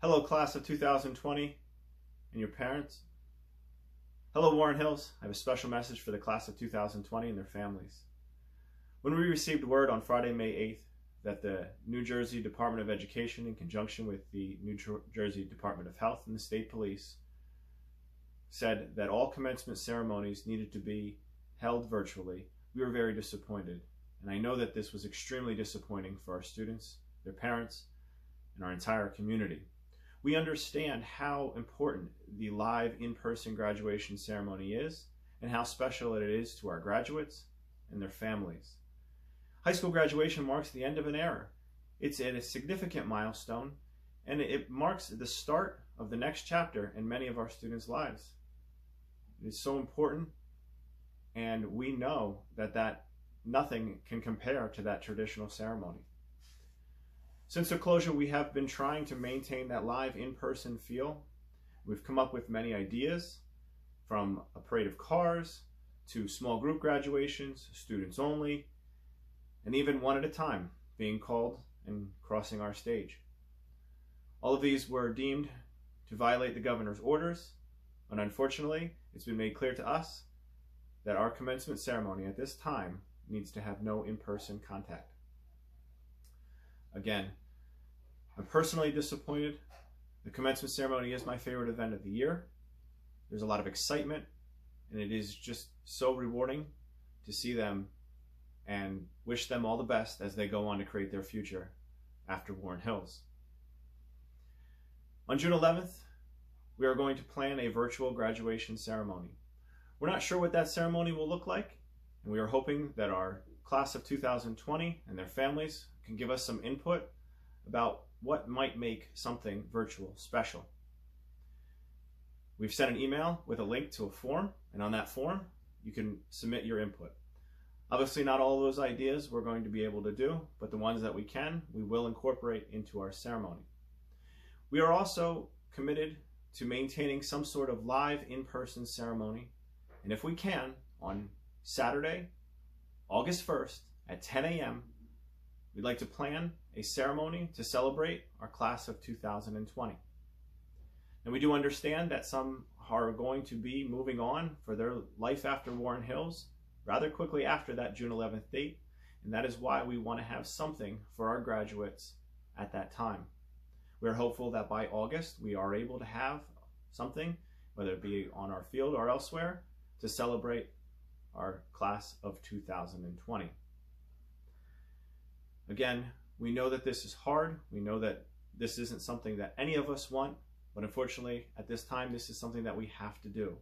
Hello, class of 2020 and your parents. Hello, Warren Hills. I have a special message for the class of 2020 and their families. When we received word on Friday, May 8th, that the New Jersey Department of Education, in conjunction with the New Jersey Department of Health and the State Police, said that all commencement ceremonies needed to be held virtually, we were very disappointed. And I know that this was extremely disappointing for our students, their parents, and our entire community. We understand how important the live in-person graduation ceremony is and how special it is to our graduates and their families. High school graduation marks the end of an era. It's a significant milestone, and it marks the start of the next chapter in many of our students' lives. It is so important, and we know that nothing can compare to that traditional ceremony. Since the closure, we have been trying to maintain that live in-person feel. We've come up with many ideas, from a parade of cars to small group graduations, students only, and even one at a time being called and crossing our stage. All of these were deemed to violate the governor's orders, and unfortunately, it's been made clear to us that our commencement ceremony at this time needs to have no in-person contact. Again, I'm personally disappointed. The commencement ceremony is my favorite event of the year. There's a lot of excitement, and it is just so rewarding to see them and wish them all the best as they go on to create their future after Warren Hills. On June 11th, we are going to plan a virtual graduation ceremony. We're not sure what that ceremony will look like, and we are hoping that our class of 2020 and their families can give us some input about what might make something virtual special. We've sent an email with a link to a form, and on that form, you can submit your input. Obviously, not all of those ideas we're going to be able to do, but the ones that we can, we will incorporate into our ceremony. We are also committed to maintaining some sort of live in-person ceremony, and if we can, on Saturday, August 1st at 10 a.m., we'd like to plan a ceremony to celebrate our class of 2020. And we do understand that some are going to be moving on for their life after Warren Hills rather quickly after that June 11th date, and that is why we want to have something for our graduates at that time. We're hopeful that by August we are able to have something, whether it be on our field or elsewhere, to celebrate our class of 2020. Again, we know that this is hard. We know that this isn't something that any of us want, but unfortunately, at this time, this is something that we have to do.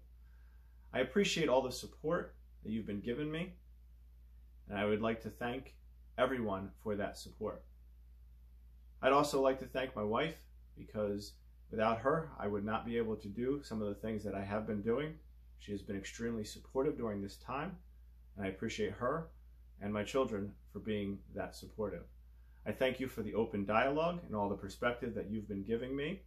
I appreciate all the support that you've been giving me, and I would like to thank everyone for that support. I'd also like to thank my wife, because without her, I would not be able to do some of the things that I have been doing. She has been extremely supportive during this time, and I appreciate her and my children for being that supportive. I thank you for the open dialogue and all the perspective that you've been giving me,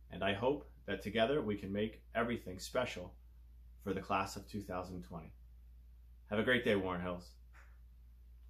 and I hope that together we can make everything special for the class of 2020. Have a great day, Warren Hills.